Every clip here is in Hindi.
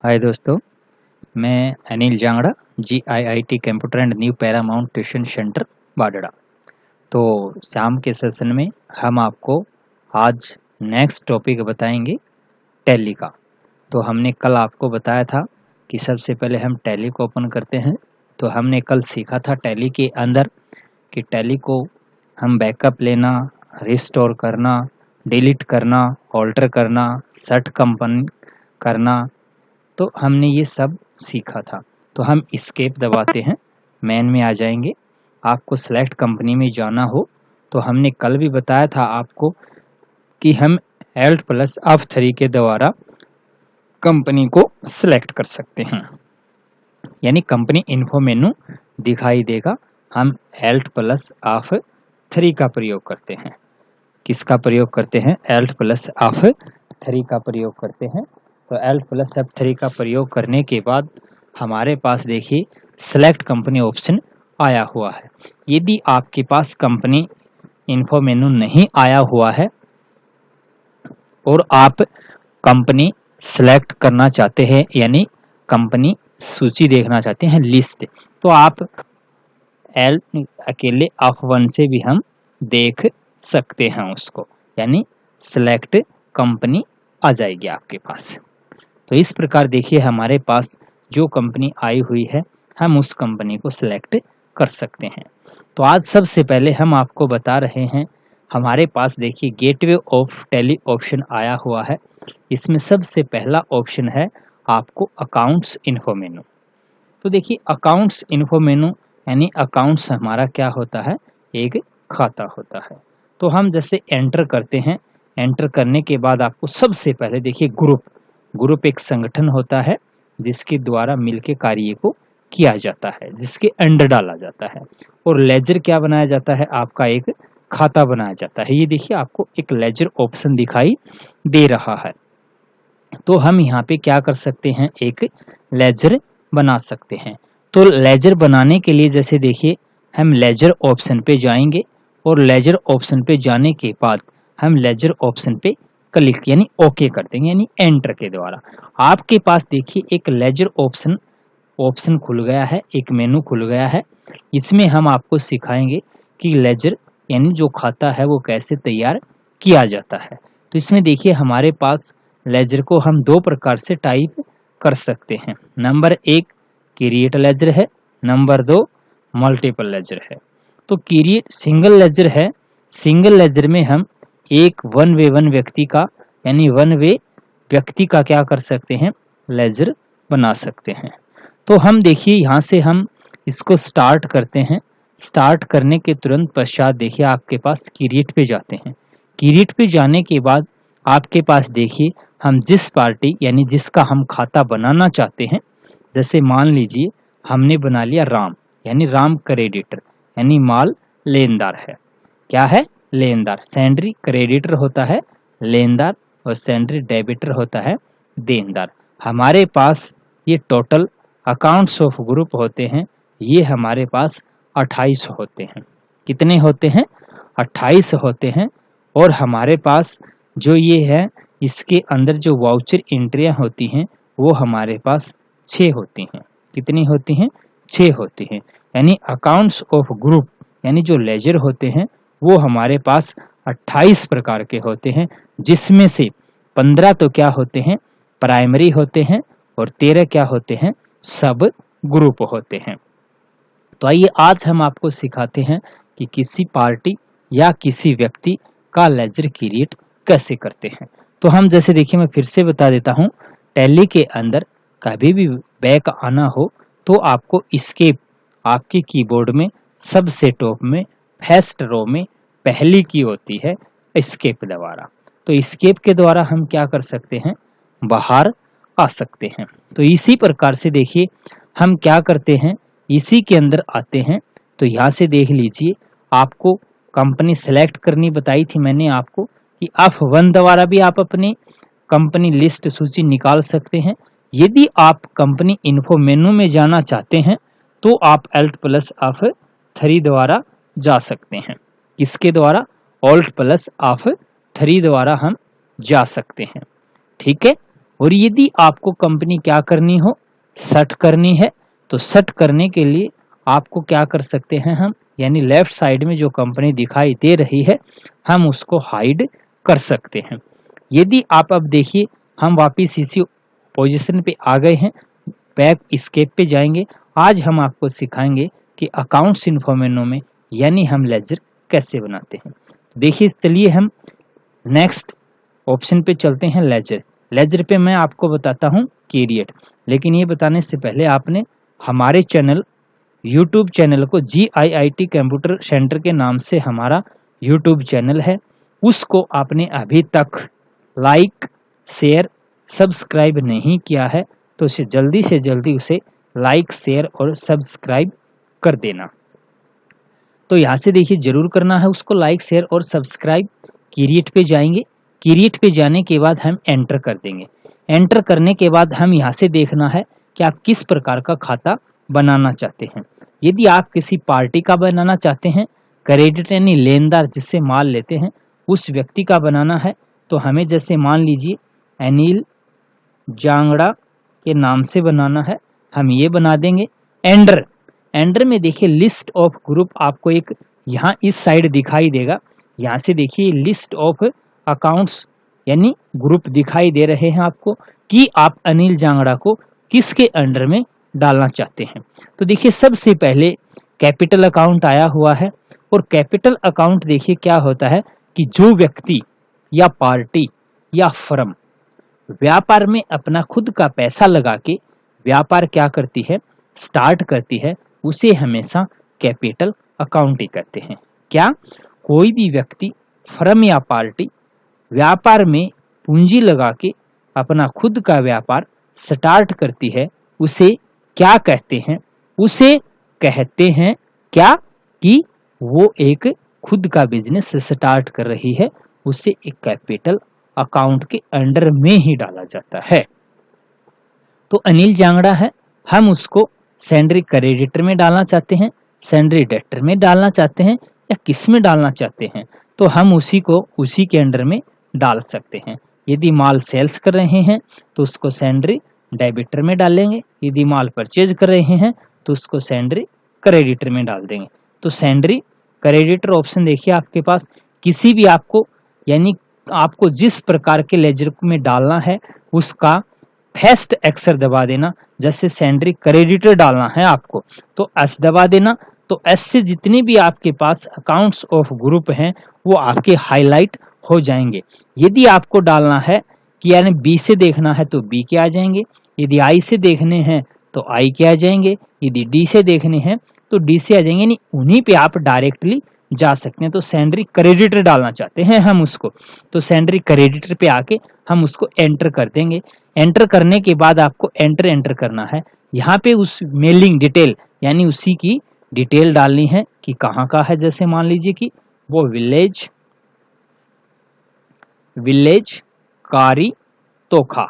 हाय दोस्तों, मैं Anil Jangra GIIT computer and new Paramount tuition center Badhra. तो शाम के सेशन में हम आपको आज नेक्स्ट टॉपिक बताएंगे टैली का। तो हमने कल आपको बताया था कि सबसे पहले हम टैली को ओपन करते हैं। तो हमने कल सीखा था टैली के अंदर कि टैली को हम बैकअप लेना, रिस्टोर करना, डिलीट करना, ऑल्टर करना, सेट कंपनी करना। तो हमने ये सब सीखा था। तो हम एस्केप दबाते हैं, मेन में आ जाएंगे। आपको सेलेक्ट कंपनी में जाना हो तो हमने कल भी बताया था आपको कि हम Alt प्लस F3 के द्वारा कंपनी को सिलेक्ट कर सकते हैं, यानी कंपनी इन्फो मेनू दिखाई देगा। हम Alt प्लस F3 का प्रयोग करते हैं। किसका प्रयोग करते हैं? Alt प्लस F3 का प्रयोग करते हैं। तो Alt प्लस F3 का प्रयोग करने के बाद हमारे पास देखिए सेलेक्ट कंपनी ऑप्शन आया हुआ है। यदि आपके पास कंपनी इन्फो मेनू नहीं आया हुआ है और आप कंपनी सेलेक्ट करना चाहते हैं, यानी कंपनी सूची देखना चाहते हैं, लिस्ट, तो आप अकेले F1 से भी हम देख सकते हैं उसको, यानी सेलेक्ट कंपनी आ जाएगी आपके पास। तो इस प्रकार देखिए हमारे पास जो कंपनी आई हुई है हम उस कंपनी को सिलेक्ट कर सकते हैं। तो आज सबसे पहले हम आपको बता रहे हैं, हमारे पास देखिए गेटवे ऑफ टैली ऑप्शन आया हुआ है। इसमें सबसे पहला ऑप्शन है आपको अकाउंट्स इन्फो मेनू। तो देखिए अकाउंट्स इन्फो मेनू यानी अकाउंट्स हमारा क्या होता है? एक खाता होता है। तो हम जैसे एंटर करते हैं, एंटर करने के बाद आपको सबसे पहले देखिए ग्रुप एक संगठन होता है जिसके द्वारा मिलके कार्य को किया जाता है, जिसके अंडर डाला जाता है। और लेजर क्या बनाया जाता है? आपका एक खाता बनाया जाता है। ये देखिए आपको एक लेजर ऑप्शन दिखाई दे रहा है। तो हम यहाँ पे क्या कर सकते हैं? एक लेजर बना सकते हैं। तो लेजर बनाने के लिए जैसे देखिए हम लेजर ऑप्शन पे जाएंगे और लेजर ऑप्शन पे जाने के बाद हम लेजर ऑप्शन पे क्लिक यानी ओके कर देंगे, यानी एंटर के द्वारा आपके पास देखिए एक लेजर ऑप्शन खुल गया है, एक मेनू खुल गया है। इसमें हम आपको सिखाएंगे कि लेजर यानी जो खाता है वो कैसे तैयार किया जाता है। तो इसमें देखिए हमारे पास लेजर को हम दो प्रकार से टाइप कर सकते हैं। नंबर 1 क्रिएट लेजर है, नंबर 2 मल्टीपल लेजर है। तो क्रिएट सिंगल लेजर है। सिंगल लेजर में हम एक वन व्यक्ति का यानी वन वे व्यक्ति का क्या कर सकते हैं? लेजर बना सकते हैं। तो हम देखिए यहाँ से हम इसको स्टार्ट करते हैं। स्टार्ट करने के तुरंत पश्चात देखिए आपके पास क्रिएट पे जाते हैं। क्रिएट पे जाने के बाद आपके पास देखिए हम जिस पार्टी यानी जिसका हम खाता बनाना चाहते हैं, जैसे मान लीजिए हमने बना लिया राम, यानी राम क्रेडिटर, यानी माल लेनदार है। क्या है? लेनदार। सैंड्री क्रेडिटर होता है लेनदार और सैंड्री डेबिटर होता है देनदार। हमारे पास ये टोटल अकाउंट्स ऑफ ग्रुप होते हैं, ये हमारे पास 28 होते हैं। कितने होते हैं? 28 होते हैं। और हमारे पास जो ये है इसके अंदर जो वाउचर एंट्रियां होती हैं वो हमारे पास 6 होती हैं। कितनी होती हैं? 6 होती हैं। यानी अकाउंट्स ऑफ ग्रुप यानी जो लेजर होते हैं वो हमारे पास 28 प्रकार के होते हैं, जिसमें से 15 तो क्या होते हैं? प्राइमरी होते हैं और 13 क्या होते हैं? सब ग्रुप होते हैं। तो आइए आज हम आपको सिखाते हैं कि किसी पार्टी या किसी व्यक्ति का लेजर क्रिएट कैसे करते हैं। तो हम जैसे देखिए मैं फिर से बता देता हूं, टैली के अंदर कभी भी बैक आना हो तो आपको एस्केप आपके कीबोर्ड में सबसे टॉप में फर्स्ट रो में पहली की होती है एस्केप द्वारा। तो एस्केप के द्वारा हम क्या कर सकते हैं? बाहर आ सकते हैं। तो इसी प्रकार से देखिए हम क्या करते हैं, इसी के अंदर आते हैं। तो यहाँ से देख लीजिए आपको कंपनी सेलेक्ट करनी बताई थी मैंने आपको कि F1 द्वारा भी आप अपनी कंपनी लिस्ट सूची निकाल सकते हैं। यदि आप कंपनी इन्फो मेनू में जाना चाहते हैं तो आप Alt प्लस F3 द्वारा जा सकते हैं। किसके द्वारा? Alt प्लस F3 द्वारा हम जा सकते हैं। ठीक है। और यदि आपको कंपनी क्या करनी हो, शट करनी है, तो शट करने के लिए आपको क्या कर सकते हैं हम, यानी लेफ्ट साइड में जो कंपनी दिखाई दे रही है हम उसको हाइड कर सकते हैं। यदि आप अब देखिए हम वापिस इसी पोजीशन पे आ गए हैं, बैक एस्केप पे जाएंगे। आज हम आपको सिखाएंगे कि अकाउंट्स इन्फॉर्मेनो में यानी हम लेजर कैसे बनाते हैं। देखिए चलिए हम नेक्स्ट ऑप्शन पे चलते हैं, लेजर। लेजर पे मैं आपको बताता हूँ पीरियड, लेकिन ये बताने से पहले आपने हमारे चैनल यूट्यूब चैनल को GIIT कंप्यूटर सेंटर के नाम से हमारा यूट्यूब चैनल है, उसको आपने अभी तक लाइक शेयर सब्सक्राइब नहीं किया है तो उसे जल्दी से जल्दी उसे लाइक शेयर और सब्सक्राइब कर देना। तो यहाँ से देखिए जरूर करना है उसको लाइक शेयर और सब्सक्राइब। क्रिएट पे जाएंगे, क्रिएट पे जाने के बाद हम एंटर कर देंगे। एंटर करने के बाद हम यहाँ से देखना है कि आप किस प्रकार का खाता बनाना चाहते हैं। यदि आप किसी पार्टी का बनाना चाहते हैं, क्रेडिट यानी लेनदार जिससे माल लेते हैं उस व्यक्ति का बनाना है, तो हमें जैसे मान लीजिए अनिल जांगड़ा के नाम से बनाना है, हम ये बना देंगे। एंडर, एंडर में देखिए लिस्ट ऑफ ग्रुप आपको एक यहाँ इस साइड दिखाई देगा। यहाँ से देखिए लिस्ट ऑफ अकाउंट्स यानी ग्रुप दिखाई दे रहे हैं आपको कि आप अनिल जांगड़ा को किसके अंडर में डालना चाहते हैं। तो देखिए सबसे पहले कैपिटल अकाउंट आया हुआ है, और कैपिटल अकाउंट देखिए क्या होता है कि जो व्यक्ति या पार्टी या फर्म व्यापार में अपना खुद का पैसा लगा के व्यापार क्या करती है, स्टार्ट करती है, उसे हमेशा कैपिटल अकाउंट ही कहते हैं। क्या कोई भी व्यक्ति फर्म या पार्टी व्यापार में पूंजी लगा के अपना खुद का व्यापार स्टार्ट करती है उसे क्या कहते हैं, उसे कहते हैं क्या कि वो एक खुद का बिजनेस स्टार्ट कर रही है, उसे एक कैपिटल अकाउंट के अंडर में ही डाला जाता है। तो अनिल जांगड़ा है, हम उसको सैंडरी क्रेडिटर में डालना चाहते हैं, सैंडरी डेटर में डालना चाहते हैं, या किस में डालना चाहते हैं तो हम उसी को उसी के अंडर में डाल सकते हैं। यदि माल सेल्स कर रहे हैं तो उसको सैंडरी डेबिटर में डालेंगे, यदि माल परचेज कर रहे हैं तो उसको सैंडरी क्रेडिटर में डाल देंगे। तो सैंडरी क्रेडिटर ऑप्शन देखिए आपके पास, किसी भी आपको यानी आपको जिस प्रकार के लेजर में डालना है उसका फर्स्ट अक्षर दबा देना। जैसे सैंडरी क्रेडिटर डालना है आपको तो एस दबा देना, तो एस से जितने भी आपके पास अकाउंट्स ऑफ ग्रुप हैं वो आपके हाईलाइट हो जाएंगे। यदि आपको डालना है कि यानी बी से देखना है तो बी के आ जाएंगे, यदि आई से देखने हैं तो आई के आ जाएंगे, यदि डी से देखने हैं तो डी से आ जाएंगे, यानी उन्हीं पे आप डायरेक्टली जा सकते हैं। तो सैंडरी क्रेडिटर डालना चाहते हैं हम उसको, तो सैंडरी क्रेडिटर पे आके हम उसको एंटर कर देंगे। एंटर करने के बाद आपको एंटर करना है, यहाँ पे उस मेलिंग डिटेल यानी उसी की डिटेल डालनी है कि कहाँ का है। जैसे मान लीजिए कि वो विलेज कारी तोखा,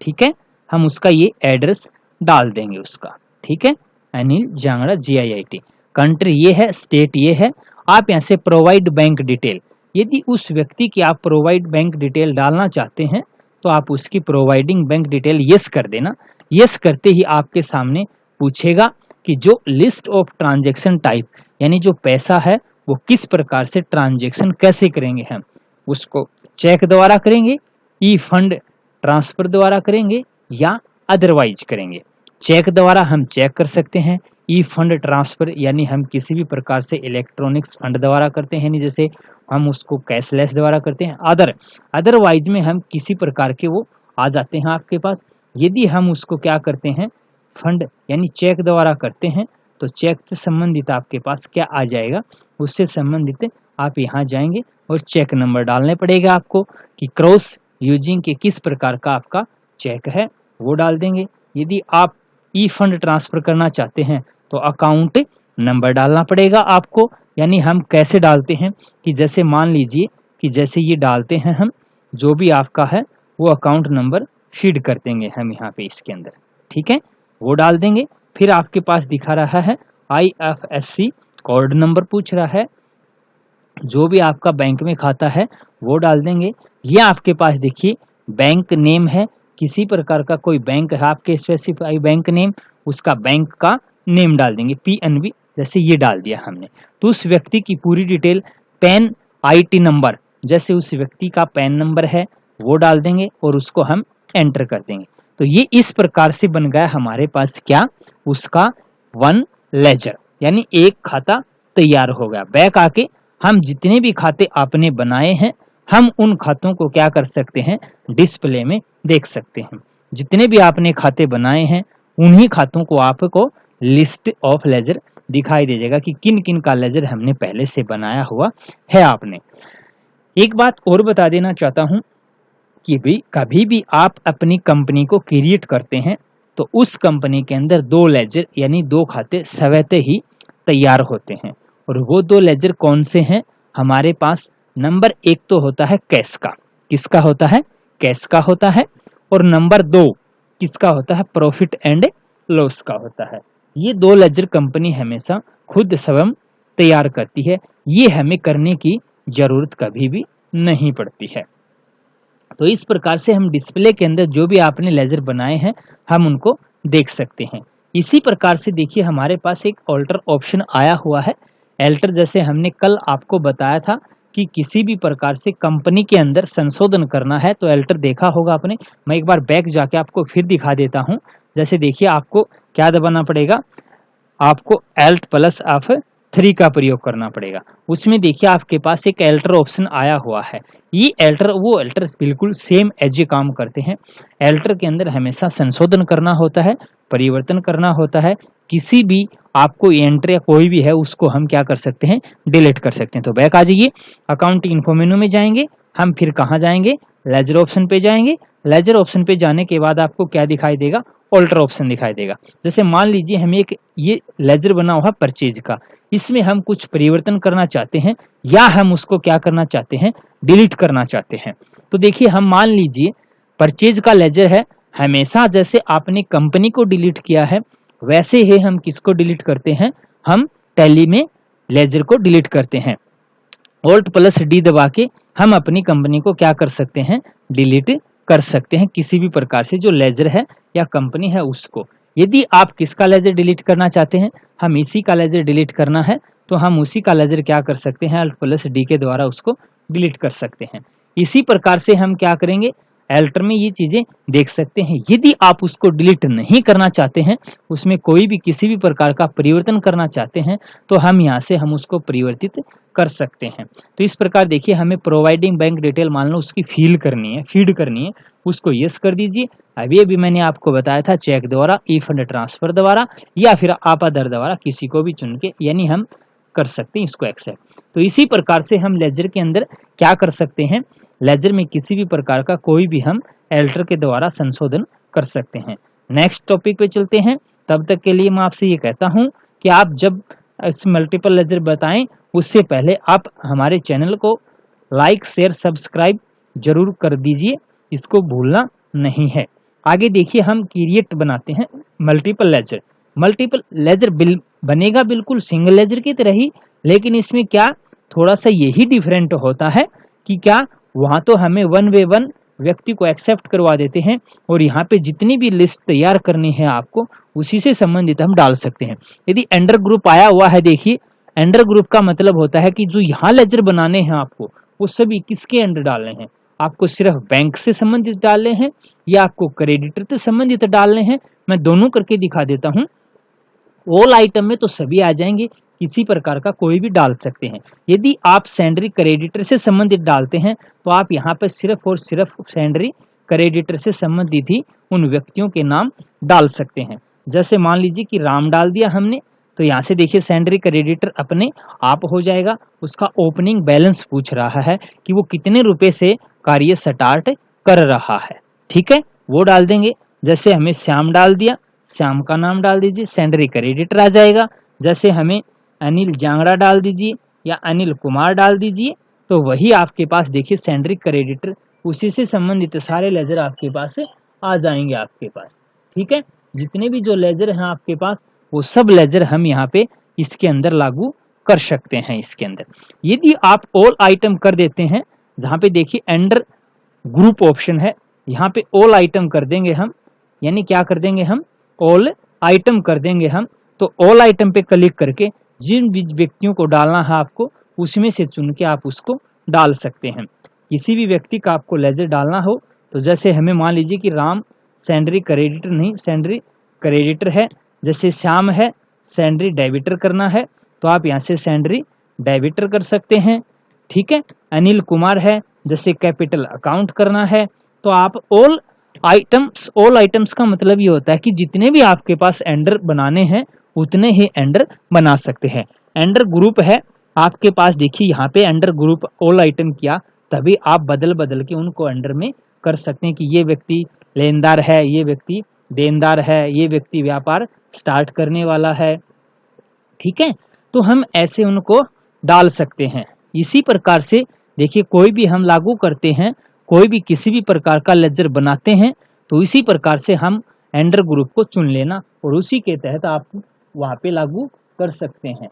ठीक है, हम उसका ये एड्रेस डाल देंगे उसका, ठीक है, अनिल जांगड़ा GIIT। कंट्री ये है, स्टेट ये है। आप यहाँ से प्रोवाइड बैंक डिटेल, यदि उस व्यक्ति की आप प्रोवाइड बैंक डिटेल डालना चाहते हैं तो आप उसकी प्रोवाइडिंग बैंक डिटेल यस कर देना। यस करते ही आपके सामने पूछेगा कि जो लिस्ट ऑफ ट्रांजैक्शन टाइप यानी जो पैसा है वो किस प्रकार से ट्रांजैक्शन कैसे करेंगे, हम उसको चेक द्वारा करेंगे, ई फंड ट्रांसफर द्वारा करेंगे या अदरवाइज करेंगे। चेक द्वारा हम चेक कर सकते हैं, ई फंड ट्रांसफर यानी हम किसी भी प्रकार से इलेक्ट्रॉनिक्स फंड द्वारा करते हैं, नहीं जैसे हम उसको कैशलेस द्वारा करते हैं। अदरवाइज में हम किसी प्रकार के वो आ जाते हैं आपके पास। यदि हम उसको क्या करते हैं फंड यानी चेक द्वारा करते हैं तो चेक से संबंधित आपके पास क्या आ जाएगा, उससे संबंधित आप यहाँ जाएंगे और चेक नंबर डालने पड़ेगा आपको कि क्रॉस यूजिंग के किस प्रकार का आपका चेक है वो डाल देंगे। यदि आप ई फंड ट्रांसफर करना चाहते हैं तो अकाउंट नंबर डालना पड़ेगा आपको, यानी हम कैसे डालते हैं कि जैसे मान लीजिए कि जैसे ये डालते हैं हम जो भी आपका है वो अकाउंट नंबर फीड कर देंगे हम यहाँ पे इसके अंदर, ठीक है, वो डाल देंगे। फिर आपके पास दिखा रहा है IFSC कोड नंबर पूछ रहा है, जो भी आपका बैंक में खाता है वो डाल देंगे। ये आपके पास देखिए बैंक नेम है, किसी प्रकार का कोई बैंक है आपके स्पेसिफाई बैंक नेम, उसका बैंक का नेम डाल देंगे, PNB जैसे ये डाल दिया हमने। तो उस व्यक्ति की पूरी डिटेल, पैन IT नंबर, जैसे उस व्यक्ति का पैन नंबर है वो डाल देंगे और उसको हम एंटर कर देंगे। तो ये इस प्रकार से बन गया हमारे पास क्या, उसका वन लेजर, यानी एक खाता तैयार हो गया। बैक आके हम जितने भी खाते आपने बनाए हैं हम उन खातों को क्या कर सकते हैं, डिस्प्ले में देख सकते हैं। जितने भी आपने खाते बनाए हैं उन्हीं खातों को आपको लिस्ट ऑफ लेजर दिखाई दे जाएगा कि किन किन का लेजर हमने पहले से बनाया हुआ है आपने। एक बात और बता देना चाहता हूं कि भी कभी भी आप अपनी कंपनी को क्रिएट करते हैं तो उस कंपनी के अंदर 2 लेजर यानी 2 खाते स्वतः ही तैयार होते हैं। और वो 2 लेजर कौन से हैं, हमारे पास नंबर 1 तो होता है कैश का, किसका होता है, कैश का होता है। और नंबर 2 किसका होता है, प्रॉफिट एंड लॉस का होता है। ये 2 लेजर कंपनी हमेशा खुद स्वयं तैयार करती है, ये हमें करने की जरूरत कभी भी नहीं पड़ती है। तो इस प्रकार से हम डिस्प्ले के अंदर जो भी आपने लेजर बनाए हैं हम उनको देख सकते हैं। इसी प्रकार से देखिए हमारे पास एक ऑल्टर ऑप्शन आया हुआ है। एल्टर जैसे हमने कल आपको बताया था कि किसी भी प्रकार से कंपनी के अंदर संशोधन करना है तो एल्टर देखा होगा आपने। मैं एक बार बैक जाके आपको फिर दिखा देता हूं। जैसे देखिए आपको क्या दबाना पड़ेगा, आपको Alt+F3 का प्रयोग करना पड़ेगा। उसमें देखिए आपके पास एक एल्टर ऑप्शन आया हुआ है। ये एल्टर वो एल्टर बिल्कुल सेम एज काम करते हैं। एल्टर के अंदर हमेशा संशोधन करना होता है, परिवर्तन करना होता है। किसी भी आपको एंटर या कोई भी है उसको हम क्या कर सकते हैं, डिलीट कर सकते हैं। तो बैक आ जाइए, अकाउंट इन्फो मेनू में जाएंगे, हम फिर कहाँ जाएंगे, लेजर ऑप्शन पे जाएंगे। लेजर ऑप्शन पे जाने के बाद आपको क्या दिखाई देगा, ऑल्टर ऑप्शन दिखाई देगा। जैसे मान लीजिए हमें एक ये लेजर बना हुआ परचेज का, इसमें हम कुछ परिवर्तन करना चाहते हैं या हम उसको क्या करना चाहते हैं, डिलीट करना चाहते हैं। तो देखिए हम मान लीजिए परचेज का लेजर है, हमेशा जैसे आपने कंपनी को डिलीट किया है वैसे ही हम किसको डिलीट करते हैं, हम टैली में लेजर को डिलीट करते हैं। Alt+D दबा के हम अपनी कंपनी को क्या कर सकते हैं, डिलीट कर सकते हैं, किसी भी प्रकार से जो लेजर है या कंपनी है उसको। यदि आप किसका लेजर डिलीट करना चाहते हैं, हम इसी का लेजर डिलीट करना है तो हम उसी का लेजर क्या कर सकते हैं, Alt+D के द्वारा उसको डिलीट कर सकते हैं। इसी प्रकार से हम क्या करेंगे, एल्टर में ये चीजें देख सकते हैं। यदि आप उसको डिलीट नहीं करना चाहते हैं, उसमें कोई भी किसी भी प्रकार का परिवर्तन करना चाहते हैं तो हम यहाँ से हम उसको परिवर्तित कर सकते हैं। तो इस प्रकार देखिए हमें प्रोवाइडिंग बैंक डिटेल मान लो उसकी फीड करनी है, उसको यस कर दीजिए। अभी मैंने आपको बताया था चेक द्वारा, ई फंड ट्रांसफर द्वारा या फिर आप अदर द्वारा किसी को भी चुन के यानी हम कर सकते हैं इसको एक्सेप्ट। तो इसी प्रकार से हम लेजर के अंदर क्या कर सकते हैं, लेजर में किसी भी प्रकार का कोई भी हम एल्टर के द्वारा संशोधन कर सकते हैं। नेक्स्ट टॉपिक पे चलते हैं। तब तक के लिए मैं आपसे ये कहता हूं कि आप जब इस मल्टीपल लेजर बताएं उससे पहले आप हमारे चैनल को लाइक शेयर सब्सक्राइब जरूर कर दीजिए, इसको भूलना नहीं है। आगे देखिए हम क्रिएट बनाते हैं मल्टीपल लेजर बनेगा बिल्कुल सिंगल लेजर की तरह ही, लेकिन इसमें क्या थोड़ा सा यही डिफरेंट होता है कि क्या वहां तो हमें वन वे वन व्यक्ति को एक्सेप्ट करवा देते हैं और यहाँ पे जितनी भी लिस्ट तैयार करनी है आपको उसी से संबंधित हम डाल सकते हैं। यदि अंडर ग्रुप आया हुआ है, देखिए अंडर ग्रुप का मतलब होता है कि जो यहाँ लेजर बनाने हैं आपको वो सभी किसके अंडर डालने हैं, आपको सिर्फ बैंक से संबंधित डालने हैं या आपको क्रेडिटर से संबंधित डालने हैं। मैं दोनों करके दिखा देता हूँ। ऑल आइटम में तो सभी आ जाएंगे, किसी प्रकार का कोई भी डाल सकते हैं। यदि आप सैंडरी क्रेडिटर से संबंधित डालते हैं तो आप यहाँ पर सिर्फ और सिर्फ सैंडरी क्रेडिटर से संबंधित ही उन व्यक्तियों के नाम डाल सकते हैं। जैसे मान लीजिए कि राम डाल दिया हमने, तो यहाँ से देखिए सैंडरी क्रेडिटर अपने आप हो जाएगा। उसका ओपनिंग बैलेंस पूछ रहा है कि वो कितने रुपए से कार्य स्टार्ट कर रहा है, ठीक है, वो डाल देंगे। जैसे हमें श्याम डाल दिया, श्याम का नाम डाल दीजिए, सैंडरी क्रेडिटर आ जाएगा। जैसे हमें अनिल जांगड़ा डाल दीजिए या अनिल कुमार डाल दीजिए, तो वही आपके पास देखिए सैंडरी क्रेडिटर, उसी से संबंधित सारे लेजर आपके पास आ जाएंगे आपके पास, ठीक है। जितने भी जो लेजर हैं आपके पास वो सब लेजर हम यहाँ पे इसके अंदर लागू कर सकते हैं। इसके अंदर यदि आप ऑल आइटम कर देते हैं, जहाँ पे देखिए अंडर ग्रुप ऑप्शन है, यहाँ पे ऑल आइटम कर देंगे हम, यानी क्या कर देंगे हम, ऑल आइटम कर देंगे हम। तो ऑल आइटम पे क्लिक करके जिन भी व्यक्तियों को डालना है आपको उसमें से चुन के आप उसको डाल सकते हैं। किसी भी व्यक्ति का आपको लेजर डालना हो तो जैसे हमें मान लीजिए कि राम सैंडरी क्रेडिटर नहीं, सैंडरी क्रेडिटर है, जैसे श्याम है सैंडरी डेबिटर करना है तो आप यहाँ से सैंडरी डेबिटर कर सकते हैं। ठीक है, अनिल कुमार है, जैसे कैपिटल अकाउंट करना है तो आप ऑल आइटम्स का मतलब ये होता है कि जितने भी आपके पास एंडर बनाने हैं उतने ही एंडर बना सकते हैं। एंडर ग्रुप है आपके पास, देखिए यहाँ पे एंडर ग्रुप ऑल आइटम किया, तभी आप बदल बदल के उनको एंडर में कर सकते हैं कि ये व्यक्ति लेनदार है, ये व्यक्ति देनदार है, ये व्यक्ति व्यापार स्टार्ट करने वाला है। ठीक है, तो हम ऐसे उनको डाल सकते हैं। इसी प्रकार से देखिए कोई भी हम लागू करते हैं, कोई भी किसी भी प्रकार का लेजर बनाते हैं तो इसी प्रकार से हम एंडर ग्रुप को चुन लेना और उसी के तहत आप वहां पे लागू कर सकते हैं।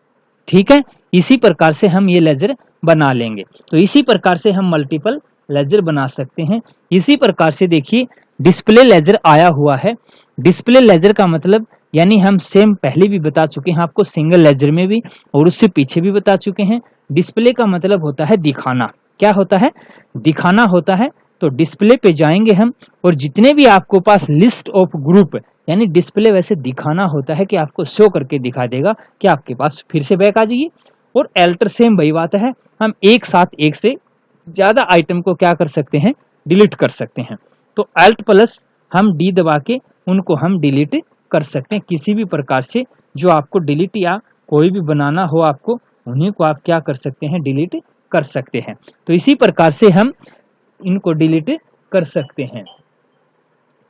ठीक है, इसी प्रकार से हम ये लेजर बना लेंगे। तो इसी प्रकार से हम मल्टीपल लेजर बना सकते हैं। इसी प्रकार से देखिए डिस्प्ले लेजर आया हुआ है। डिस्प्ले लेजर का मतलब यानी हम सेम पहले भी बता चुके हैं आपको, सिंगल लेजर में भी और उससे पीछे भी बता चुके हैं। डिस्प्ले का मतलब होता है दिखाना। क्या होता है? दिखाना होता है। तो डिस्प्ले पे जाएंगे हम और जितने भी आपको पास लिस्ट ऑफ ग्रुप, यानी डिस्प्ले वैसे दिखाना होता है कि आपको शो करके दिखा देगा कि आपके पास फिर से बैक आ जाइए। और एल्टर सेम वही बात है, हम एक साथ एक से ज्यादा आइटम को क्या कर सकते हैं, डिलीट कर सकते हैं। तो एल्ट प्लस हम डी दबा के उनको हम डिलीट कर सकते हैं किसी भी प्रकार से। जो आपको डिलीट या कोई भी बनाना हो आपको, उन्हीं को आप क्या कर सकते हैं, डिलीट कर सकते हैं। तो इसी प्रकार से हम इनको डिलीट कर सकते हैं।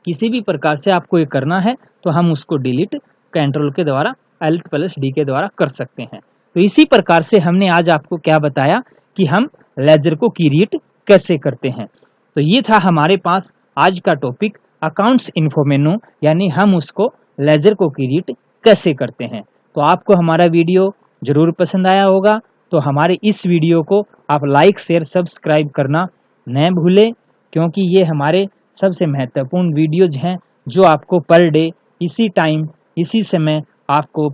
किसी भी प्रकार से आपको ये करना है तो हम उसको डिलीट कंट्रोल के द्वारा एल्ट प्लस डी के द्वारा कर सकते हैं। तो इसी प्रकार से हमने आज आपको क्या बताया कि हम लेजर को क्रिएट कैसे करते हैं। तो ये था हमारे पास आज का टॉपिक अकाउंट्स इन्फो, यानी हम उसको लेजर को क्रिएट कैसे करते हैं। तो आपको हमारा वीडियो जरूर पसंद आया होगा, तो हमारे इस वीडियो को आप लाइक शेयर सब्सक्राइब करना न भूलें, क्योंकि ये हमारे सबसे महत्वपूर्ण वीडियोज हैं जो आपको पर डे इसी टाइम इसी समय आपको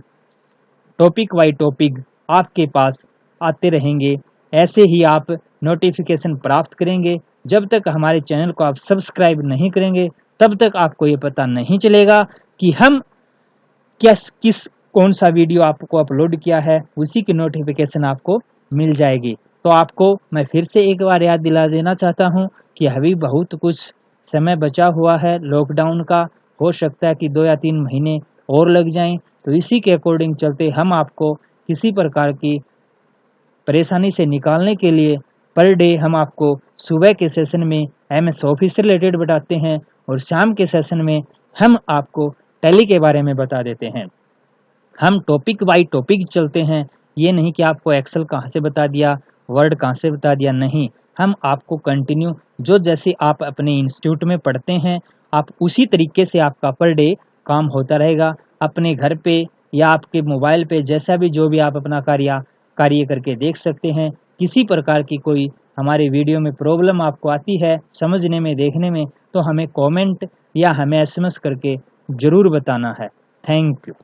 टॉपिक बाय टॉपिक आपके पास आते रहेंगे। ऐसे ही आप नोटिफिकेशन प्राप्त करेंगे। जब तक हमारे चैनल को आप सब्सक्राइब नहीं करेंगे तब तक आपको ये पता नहीं चलेगा कि हम कौन सा वीडियो आपको अपलोड किया है, उसी की नोटिफिकेशन आपको मिल जाएगी। तो आपको मैं फिर से एक बार याद दिला देना चाहता हूँ कि अभी बहुत कुछ समय बचा हुआ है लॉकडाउन का, हो सकता है कि 2 या 3 महीने और लग जाएं। तो इसी के अकॉर्डिंग चलते हम आपको किसी प्रकार की परेशानी से निकालने के लिए पर डे हम आपको सुबह के सेशन में MS ऑफिस से रिलेटेड बताते हैं और शाम के सेशन में हम आपको टैली के बारे में बता देते हैं। हम टॉपिक बाय टॉपिक चलते हैं, ये नहीं कि आपको एक्सेल कहाँ से बता दिया, वर्ड कहाँ से बता दिया, नहीं। हम आपको कंटिन्यू जो जैसे आप अपने इंस्टीट्यूट में पढ़ते हैं आप उसी तरीके से आपका पर डे काम होता रहेगा। अपने घर पे या आपके मोबाइल पे जैसा भी जो भी आप अपना कार्य करके देख सकते हैं। किसी प्रकार की कोई हमारे वीडियो में प्रॉब्लम आपको आती है समझने में, देखने में, तो हमें कमेंट या हमें SMS करके ज़रूर बताना है। Thank you.